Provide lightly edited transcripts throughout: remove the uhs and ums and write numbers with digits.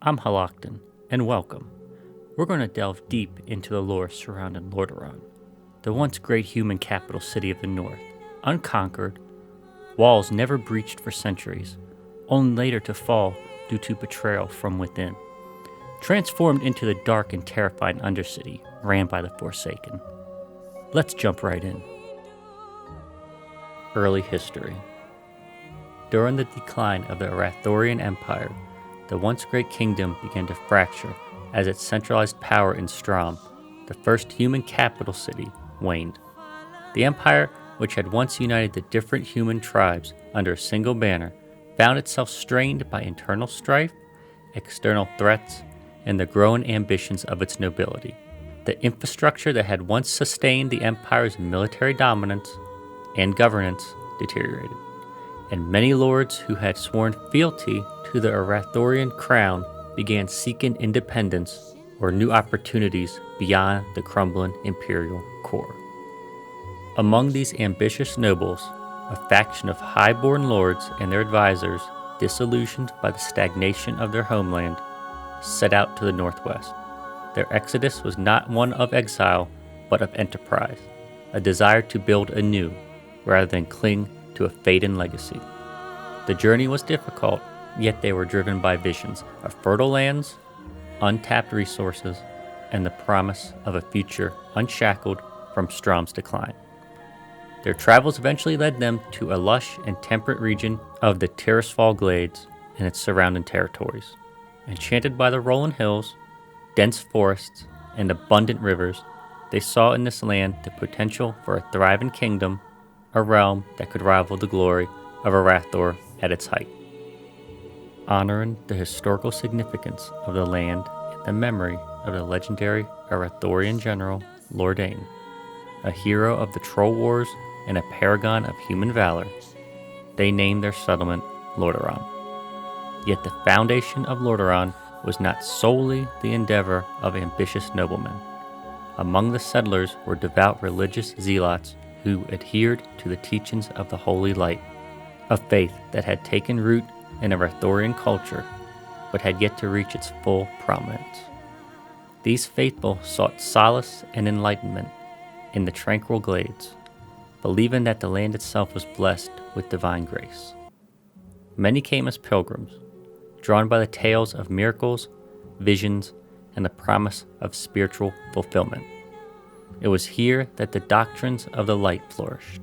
I'm Halakton, and welcome. We're going to delve deep into the lore surrounding Lordaeron, the once great human capital city of the north, unconquered, walls never breached for centuries, only later to fall due to betrayal from within, transformed into the dark and terrifying Undercity ran by the Forsaken. Let's jump right in. Early history. During the decline of the Arathorian Empire, the once great kingdom began to fracture as its centralized power in Strom, the first human capital city, waned. The empire, which had once united the different human tribes under a single banner, found itself strained by internal strife, external threats, and the growing ambitions of its nobility. The infrastructure that had once sustained the empire's military dominance and governance deteriorated, and many lords who had sworn fealty to the Arathorian crown began seeking independence or new opportunities beyond the crumbling imperial core. Among these ambitious nobles, a faction of high-born lords and their advisors, disillusioned by the stagnation of their homeland, set out to the northwest. Their exodus was not one of exile, but of enterprise, a desire to build anew, rather than cling to a fading legacy. The journey was difficult, yet they were driven by visions of fertile lands, untapped resources, and the promise of a future unshackled from Strom's decline. Their travels eventually led them to a lush and temperate region of the Tirisfal Glades and its surrounding territories. Enchanted by the rolling hills, dense forests, and abundant rivers, they saw in this land the potential for a thriving kingdom, a realm that could rival the glory of Arathor at its height. Honoring the historical significance of the land and the memory of the legendary Arathorian general Lordaeron, a hero of the Troll Wars and a paragon of human valor, they named their settlement Lordaeron. Yet the foundation of Lordaeron was not solely the endeavor of ambitious noblemen. Among the settlers were devout religious zealots who adhered to the teachings of the Holy Light, a faith that had taken root in Arathorian culture, but had yet to reach its full prominence. These faithful sought solace and enlightenment in the tranquil glades, believing that the land itself was blessed with divine grace. Many came as pilgrims, drawn by the tales of miracles, visions, and the promise of spiritual fulfillment. It was here that the doctrines of the light flourished,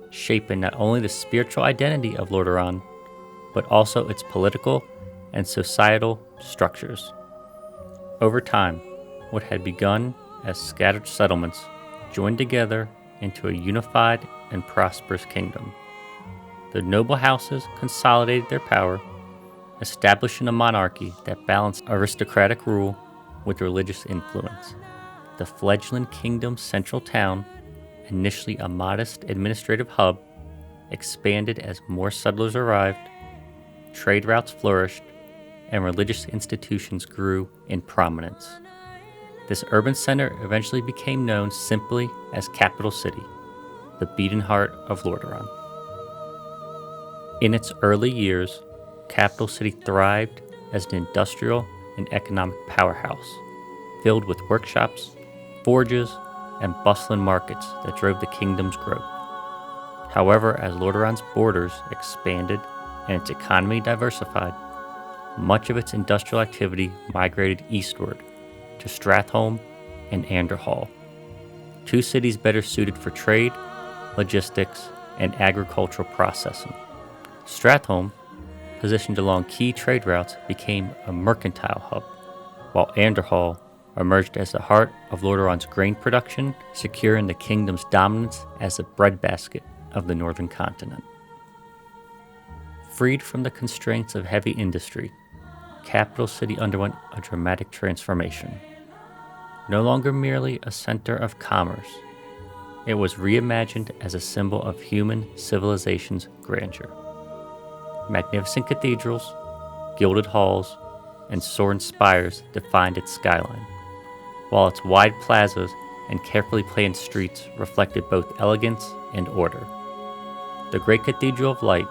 shaping not only the spiritual identity of Lordaeron, but also its political and societal structures. Over time, what had begun as scattered settlements joined together into a unified and prosperous kingdom. The noble houses consolidated their power, establishing a monarchy that balanced aristocratic rule with religious influence. The fledgling kingdom's central town, initially a modest administrative hub, expanded as more settlers arrived, trade routes flourished, and religious institutions grew in prominence. This urban center eventually became known simply as Capital City, the beating heart of Lordaeron. In its early years, Capital City thrived as an industrial and economic powerhouse, filled with workshops, forges, and bustling markets that drove the kingdom's growth. However, as Lordaeron's borders expanded and its economy diversified, much of its industrial activity migrated eastward to Stratholme and Anderhall, two cities better suited for trade, logistics, and agricultural processing. Stratholme, positioned along key trade routes, became a mercantile hub, while Anderhall emerged as the heart of Lordaeron's grain production, securing the kingdom's dominance as the breadbasket of the northern continent. Freed from the constraints of heavy industry, Capital City underwent a dramatic transformation. No longer merely a center of commerce, it was reimagined as a symbol of human civilization's grandeur. Magnificent cathedrals, gilded halls, and soaring spires defined its skyline, while its wide plazas and carefully planned streets reflected both elegance and order. The Great Cathedral of Light,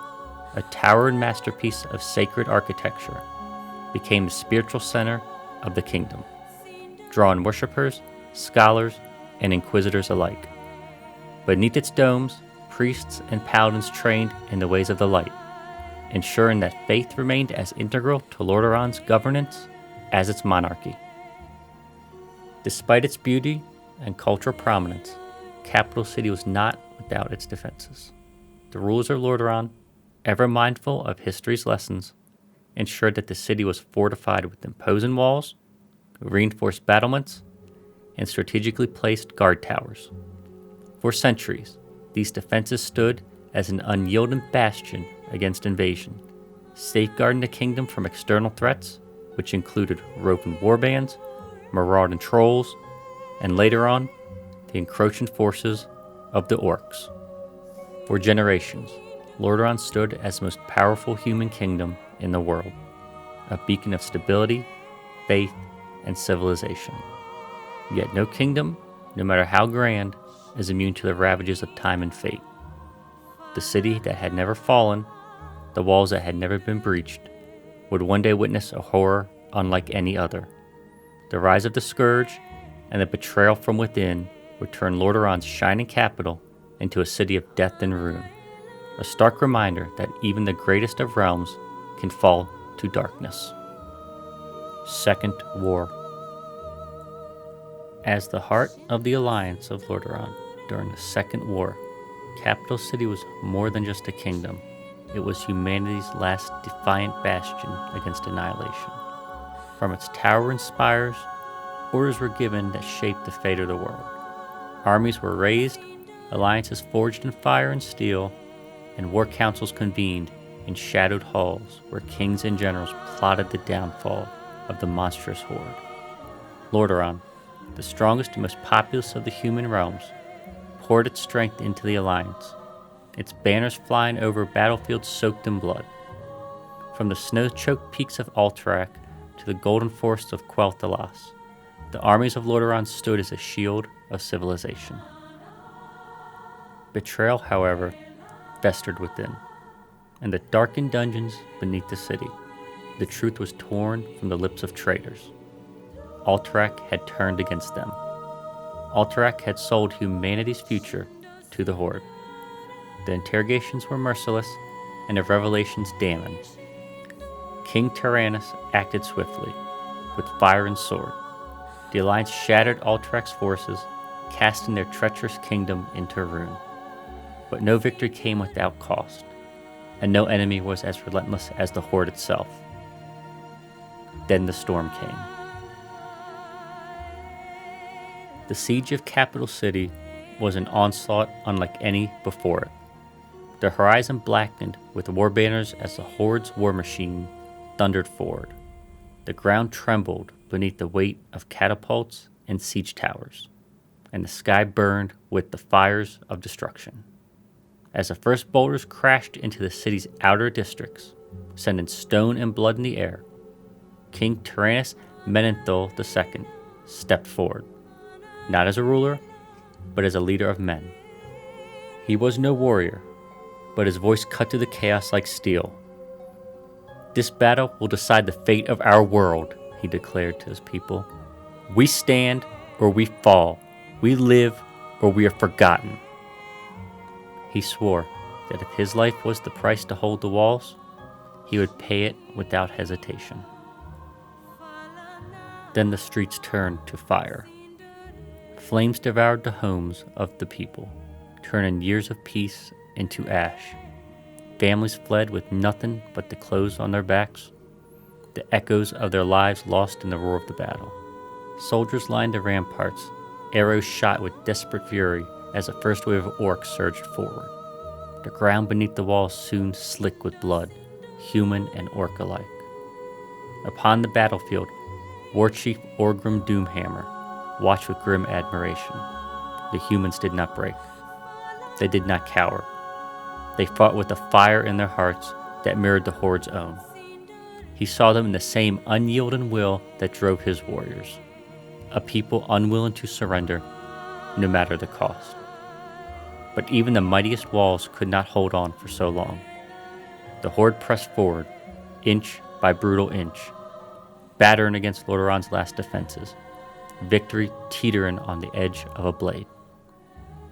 a towering masterpiece of sacred architecture, became the spiritual center of the kingdom, drawing worshippers, scholars, and inquisitors alike. Beneath its domes, priests and paladins trained in the ways of the light, ensuring that faith remained as integral to Lordaeron's governance as its monarchy. Despite its beauty and cultural prominence, Capital City was not without its defenses. The rulers of Lordaeron, ever mindful of history's lessons, ensured that the city was fortified with imposing walls, reinforced battlements, and strategically placed guard towers. For centuries, these defenses stood as an unyielding bastion against invasion, safeguarding the kingdom from external threats, which included roving warbands, marauding trolls, and later on, the encroaching forces of the orcs. For generations, Lordaeron stood as the most powerful human kingdom in the world, a beacon of stability, faith, and civilization. Yet no kingdom, no matter how grand, is immune to the ravages of time and fate. The city that had never fallen, the walls that had never been breached, would one day witness a horror unlike any other. The rise of the Scourge and the betrayal from within would turn Lordaeron's shining capital into a city of death and ruin, a stark reminder that even the greatest of realms can fall to darkness. Second War. As the heart of the alliance of Lordaeron during the Second War, Capital City was more than just a kingdom. It was humanity's last defiant bastion against annihilation. From its towering spires, orders were given that shaped the fate of the world. Armies were raised, alliances forged in fire and steel, and war councils convened in shadowed halls where kings and generals plotted the downfall of the monstrous horde. Lordaeron, the strongest and most populous of the human realms, poured its strength into the alliance, its banners flying over battlefields soaked in blood. From the snow-choked peaks of Alterac to the golden forests of Quel'Thalas, the armies of Lordaeron stood as a shield of civilization. Betrayal, however, festered within. In the darkened dungeons beneath the city, the truth was torn from the lips of traitors. Alterac had turned against them. Alterac had sold humanity's future to the Horde. The interrogations were merciless, and the revelations damning. King Tyrannus acted swiftly, with fire and sword. The Alliance shattered Alterac's forces, casting their treacherous kingdom into ruin. But no victory came without cost, and no enemy was as relentless as the Horde itself. Then the storm came. The siege of Capital City was an onslaught unlike any before it. The horizon blackened with war banners as the Horde's war machine thundered forward. The ground trembled beneath the weight of catapults and siege towers, and the sky burned with the fires of destruction. As the first boulders crashed into the city's outer districts, sending stone and blood in the air, King Tyrannus Menethil II stepped forward, not as a ruler, but as a leader of men. He was no warrior, but his voice cut through the chaos like steel. "This battle will decide the fate of our world," he declared to his people. "We stand or we fall. We live or we are forgotten." He swore that if his life was the price to hold the walls, he would pay it without hesitation. Then the streets turned to fire. Flames devoured the homes of the people, turning years of peace into ash. Families fled with nothing but the clothes on their backs, the echoes of their lives lost in the roar of the battle. Soldiers lined the ramparts, arrows shot with desperate fury as the first wave of orcs surged forward. The ground beneath the walls soon slick with blood, human and orc alike. Upon the battlefield, War Chief Orgrim Doomhammer watched with grim admiration. The humans did not break. They did not cower. They fought with a fire in their hearts that mirrored the Horde's own. He saw them in the same unyielding will that drove his warriors, a people unwilling to surrender, no matter the cost. But even the mightiest walls could not hold on for so long. The Horde pressed forward, inch by brutal inch, battering against Lordaeron's last defenses, victory teetering on the edge of a blade.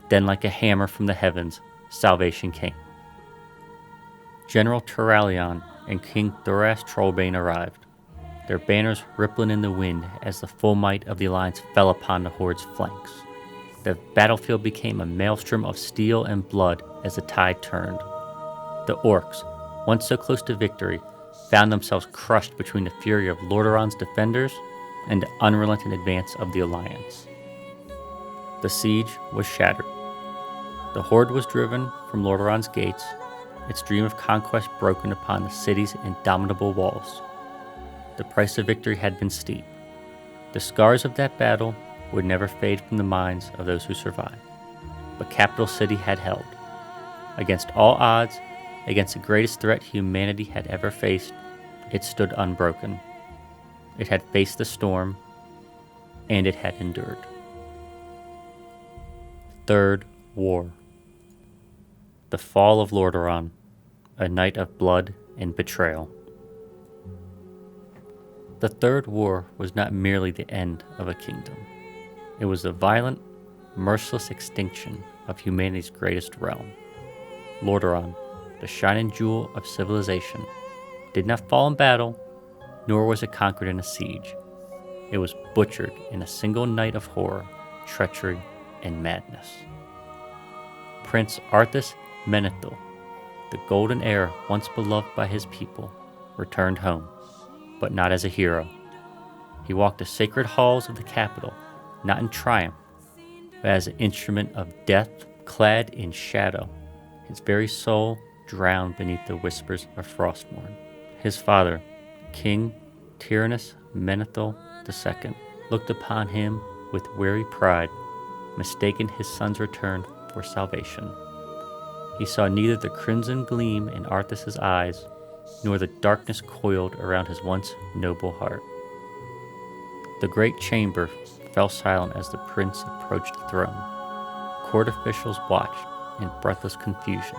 Then, like a hammer from the heavens, salvation came. General Turalion and King Thoras Trollbane arrived, their banners rippling in the wind as the full might of the alliance fell upon the horde's flanks. The battlefield became a maelstrom of steel and blood as the tide turned. The orcs, once so close to victory, found themselves crushed between the fury of Lordaeron's defenders and the unrelenting advance of the alliance. The siege was shattered. The horde was driven from Lordaeron's gates, its dream of conquest broken upon the city's indomitable walls. The price of victory had been steep. The scars of that battle would never fade from the minds of those who survived. But Capital City had held. Against all odds, against the greatest threat humanity had ever faced, it stood unbroken. It had faced the storm, and it had endured. Third War. The fall of Lordaeron, a night of blood and betrayal. The Third War was not merely the end of a kingdom. It was the violent, merciless extinction of humanity's greatest realm. Lordaeron, the shining jewel of civilization, did not fall in battle, nor was it conquered in a siege. It was butchered in a single night of horror, treachery, and madness. Prince Arthas Menethil, the golden heir once beloved by his people, returned home, but not as a hero. He walked the sacred halls of the capital, not in triumph, but as an instrument of death, clad in shadow, his very soul drowned beneath the whispers of Frostmourne. His father, King Tyrannus Menethil II, looked upon him with weary pride, mistaking his son's return for salvation. He saw neither the crimson gleam in Arthas's eyes, nor the darkness coiled around his once noble heart. The great chamber fell silent as the prince approached the throne. Court officials watched in breathless confusion.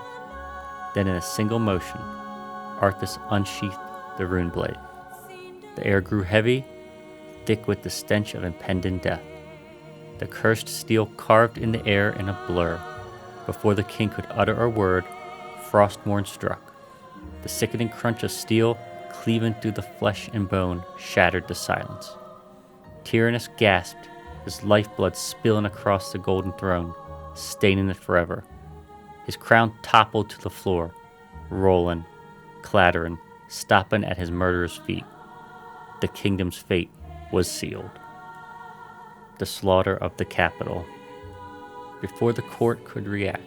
Then in a single motion, Arthas unsheathed the rune blade. The air grew heavy, thick with the stench of impending death. The cursed steel carved in the air in a blur. Before the king could utter a word, Frostmourne struck. The sickening crunch of steel, cleaving through the flesh and bone, shattered the silence. Tyrannus gasped, his lifeblood spilling across the golden throne, staining it forever. His crown toppled to the floor, rolling, clattering, stopping at his murderer's feet. The kingdom's fate was sealed. The slaughter of the capital. Before the court could react,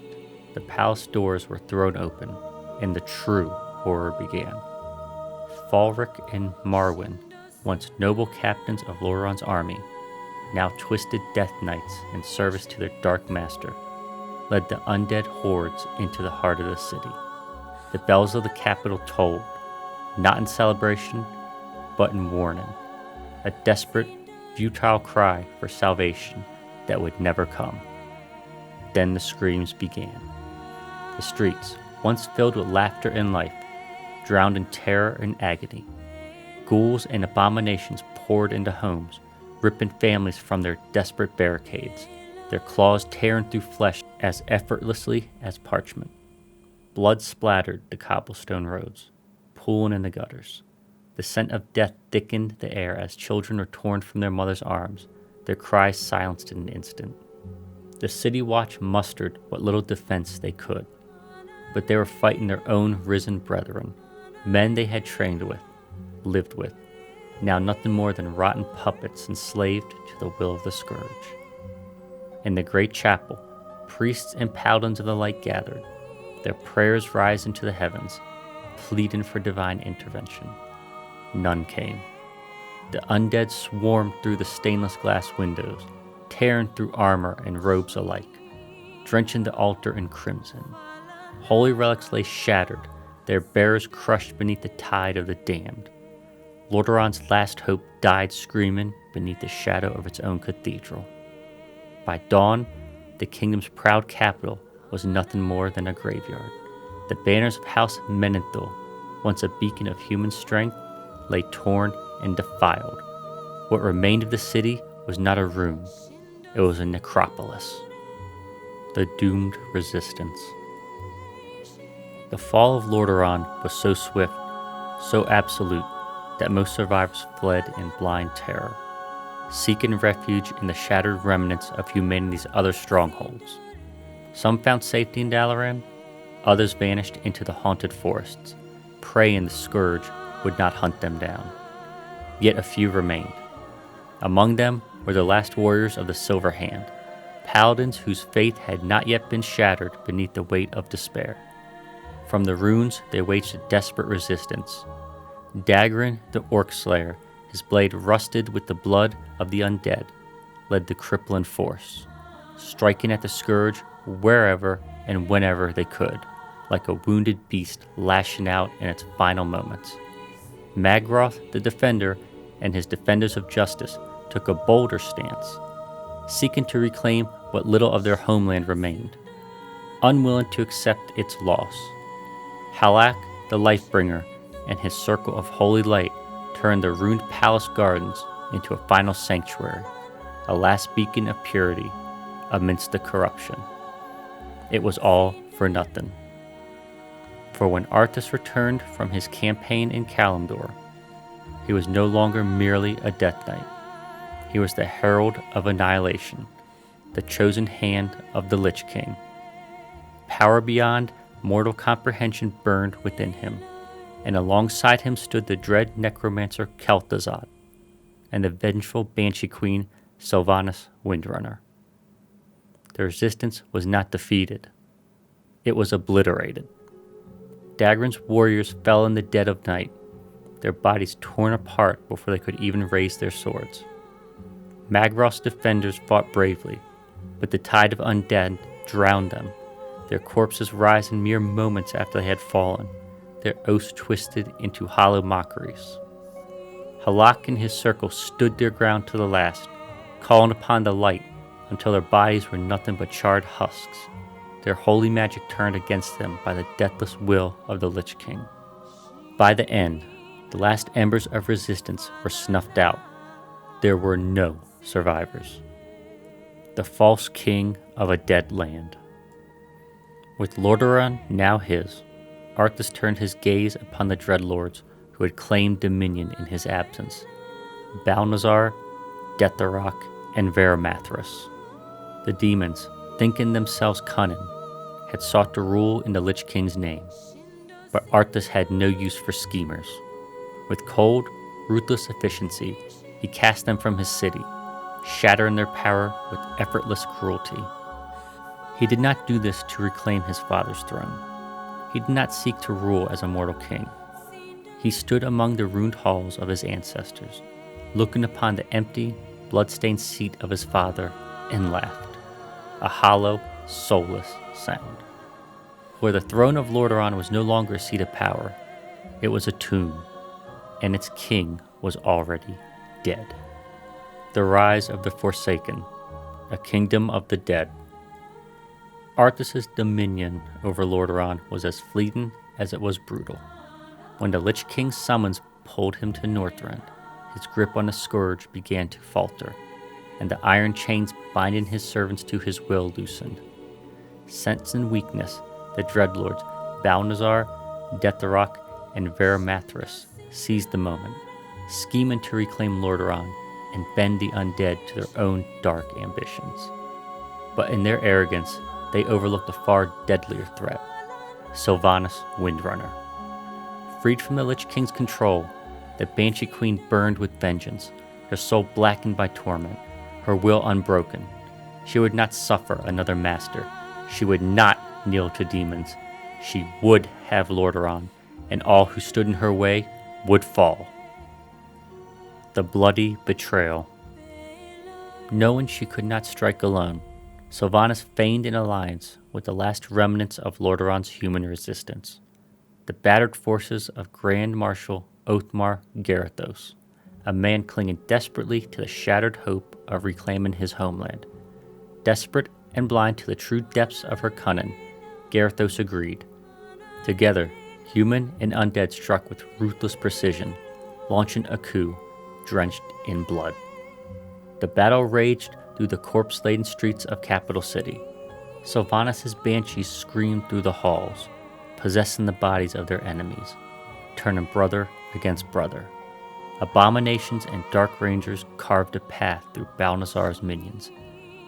the palace doors were thrown open, and the true horror began. Falric and Marwyn, once noble captains of Lordaeron's army, now twisted death knights in service to their dark master, led the undead hordes into the heart of the city. The bells of the capital tolled, not in celebration, but in warning, a desperate, futile cry for salvation that would never come. Then the screams began. The streets, once filled with laughter and life, drowned in terror and agony. Ghouls and abominations poured into homes, ripping families from their desperate barricades, their claws tearing through flesh as effortlessly as parchment. Blood splattered the cobblestone roads, pooling in the gutters. The scent of death thickened the air as children were torn from their mother's arms, their cries silenced in an instant. The city watch mustered what little defense they could, but they were fighting their own risen brethren, men they had trained with, lived with, now nothing more than rotten puppets enslaved to the will of the Scourge. In the great chapel, priests and paladins of the light gathered, their prayers rising to the heavens, pleading for divine intervention. None came. The undead swarmed through the stainless glass windows, tearing through armor and robes alike, drenching the altar in crimson. Holy relics lay shattered, their bearers crushed beneath the tide of the damned. Lordaeron's last hope died screaming beneath the shadow of its own cathedral. By dawn, the kingdom's proud capital was nothing more than a graveyard. The banners of House Menethil, once a beacon of human strength, lay torn and defiled. What remained of the city was not a ruin, it was a necropolis. The doomed resistance. The fall of Lordaeron was so swift, so absolute, that most survivors fled in blind terror, seeking refuge in the shattered remnants of humanity's other strongholds. Some found safety in Dalaran, others vanished into the haunted forests, praying the Scourge would not hunt them down. Yet a few remained. Among them were the last warriors of the Silver Hand, paladins whose faith had not yet been shattered beneath the weight of despair. From the ruins they waged a desperate resistance. Dagran, the Orc Slayer, his blade rusted with the blood of the undead, led the crippling force, striking at the Scourge wherever and whenever they could, like a wounded beast lashing out in its final moments. Magroth, the Defender, and his Defenders of Justice took a bolder stance, seeking to reclaim what little of their homeland remained, unwilling to accept its loss. Halak, the Lifebringer, and his circle of holy light turned the ruined palace gardens into a final sanctuary, a last beacon of purity amidst the corruption. It was all for nothing. For when Arthas returned from his campaign in Kalimdor, he was no longer merely a Death Knight. He was the herald of annihilation, the chosen hand of the Lich King. Power beyond mortal comprehension burned within him, and alongside him stood the dread necromancer Kel'Thuzad and the vengeful Banshee Queen Sylvanas Windrunner. The resistance was not defeated. It was obliterated. Dagran's warriors fell in the dead of night, their bodies torn apart before they could even raise their swords. Magroth's defenders fought bravely, but the tide of undead drowned them, their corpses rising mere moments after they had fallen, their oaths twisted into hollow mockeries. Halak and his circle stood their ground to the last, calling upon the light until their bodies were nothing but charred husks, their holy magic turned against them by the deathless will of the Lich King. By the end, the last embers of resistance were snuffed out. There were no survivors. The false king of a dead land. With Lordaeron now his, Arthas turned his gaze upon the Dreadlords who had claimed dominion in his absence: Balnazar, Detharok, and Veramathras. The demons, thinking themselves cunning, had sought to rule in the Lich King's name, but Arthas had no use for schemers. With cold, ruthless efficiency, he cast them from his city, shattering their power with effortless cruelty. He did not do this to reclaim his father's throne. He did not seek to rule as a mortal king. He stood among the ruined halls of his ancestors, looking upon the empty, blood-stained seat of his father, and laughed, a hollow, soulless sound. For the throne of Lordaeron was no longer a seat of power. It was a tomb, and its king was already dead. The rise of the Forsaken, a kingdom of the dead. Arthas' dominion over Lordaeron was as fleeting as it was brutal. When the Lich King's summons pulled him to Northrend, his grip on the Scourge began to falter, and the iron chains binding his servants to his will loosened. Sensing weakness, the Dreadlords Balnazar, Detharok, and Veramathras seized the moment, scheming to reclaim Lordaeron and bend the undead to their own dark ambitions. But in their arrogance, they overlooked a far deadlier threat: Sylvanas Windrunner. Freed from the Lich King's control, the Banshee Queen burned with vengeance, her soul blackened by torment, her will unbroken. She would not suffer another master. She would not kneel to demons. She would have Lordaeron, and all who stood in her way would fall. The bloody betrayal. Knowing she could not strike alone, Sylvanas feigned an alliance with the last remnants of Lordaeron's human resistance, the battered forces of Grand Marshal Othmar Garithos, a man clinging desperately to the shattered hope of reclaiming his homeland. Desperate and blind to the true depths of her cunning, Garithos agreed. Together, human and undead struck with ruthless precision, launching a coup drenched in blood. The battle raged through the corpse-laden streets of Capital City. Sylvanas' banshees screamed through the halls, possessing the bodies of their enemies, turning brother against brother. Abominations and dark rangers carved a path through Balnazar's minions,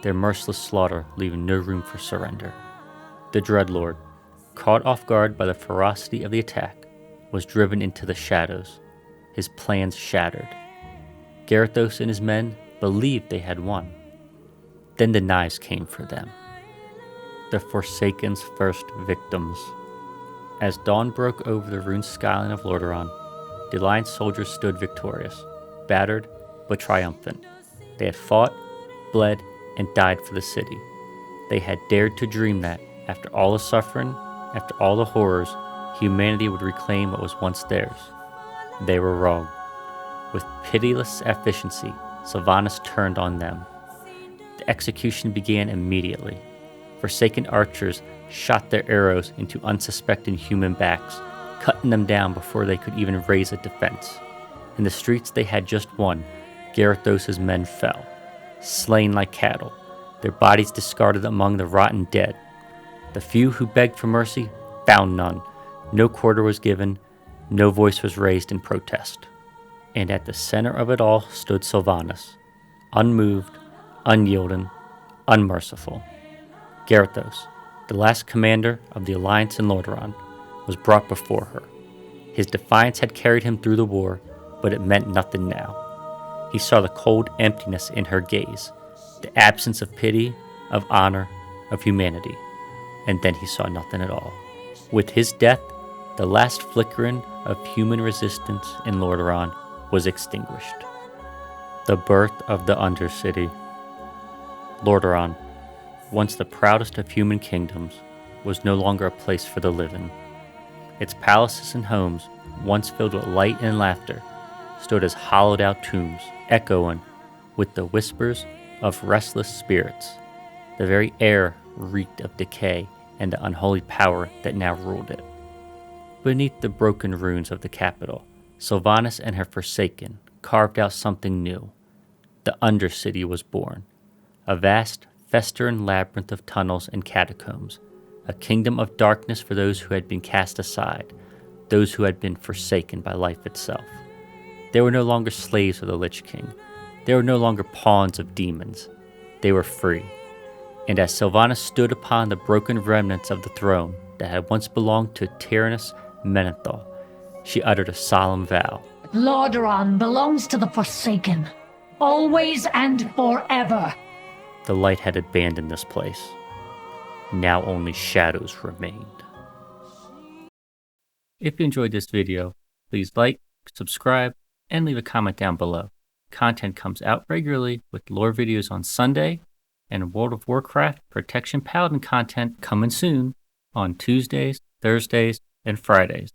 their merciless slaughter leaving no room for surrender. The Dreadlord, caught off guard by the ferocity of the attack, was driven into the shadows, his plans shattered. Garithos and his men believed they had won. Then the knives came for them. The Forsaken's first victims. As dawn broke over the ruined skyline of Lordaeron, the Alliance soldiers stood victorious, battered but triumphant. They had fought, bled, and died for the city. They had dared to dream that, after all the suffering, after all the horrors, humanity would reclaim what was once theirs. They were wrong. With pitiless efficiency, Sylvanas turned on them. The execution began immediately. Forsaken archers shot their arrows into unsuspecting human backs, cutting them down before they could even raise a defense. In the streets they had just won, Garithos' men fell, slain like cattle, their bodies discarded among the rotten dead. The few who begged for mercy found none. No quarter was given, no voice was raised in protest. And at the center of it all stood Sylvanas, unmoved, unyielding, unmerciful. Garithos, the last commander of the Alliance in Lordaeron, was brought before her. His defiance had carried him through the war, but it meant nothing now. He saw the cold emptiness in her gaze, the absence of pity, of honor, of humanity, and then he saw nothing at all. With his death, the last flickering of human resistance in Lordaeron was extinguished. The birth of the Undercity. Lordaeron, once the proudest of human kingdoms, was no longer a place for the living. Its palaces and homes, once filled with light and laughter, stood as hollowed-out tombs, echoing with the whispers of restless spirits. The very air reeked of decay and the unholy power that now ruled it. Beneath the broken ruins of the capital, Sylvanas and her Forsaken carved out something new. The Undercity was born, a vast, festering labyrinth of tunnels and catacombs, a kingdom of darkness for those who had been cast aside, those who had been forsaken by life itself. They were no longer slaves of the Lich King. They were no longer pawns of demons. They were free. And as Sylvanas stood upon the broken remnants of the throne that had once belonged to tyrannous Menethil, she uttered a solemn vow. Lordaeron belongs to the Forsaken, always and forever. The light had abandoned this place. Now only shadows remained. If you enjoyed this video, please like, subscribe, and leave a comment down below. Content comes out regularly with lore videos on Sunday, and World of Warcraft Protection Paladin content coming soon on Tuesdays, Thursdays, and Fridays.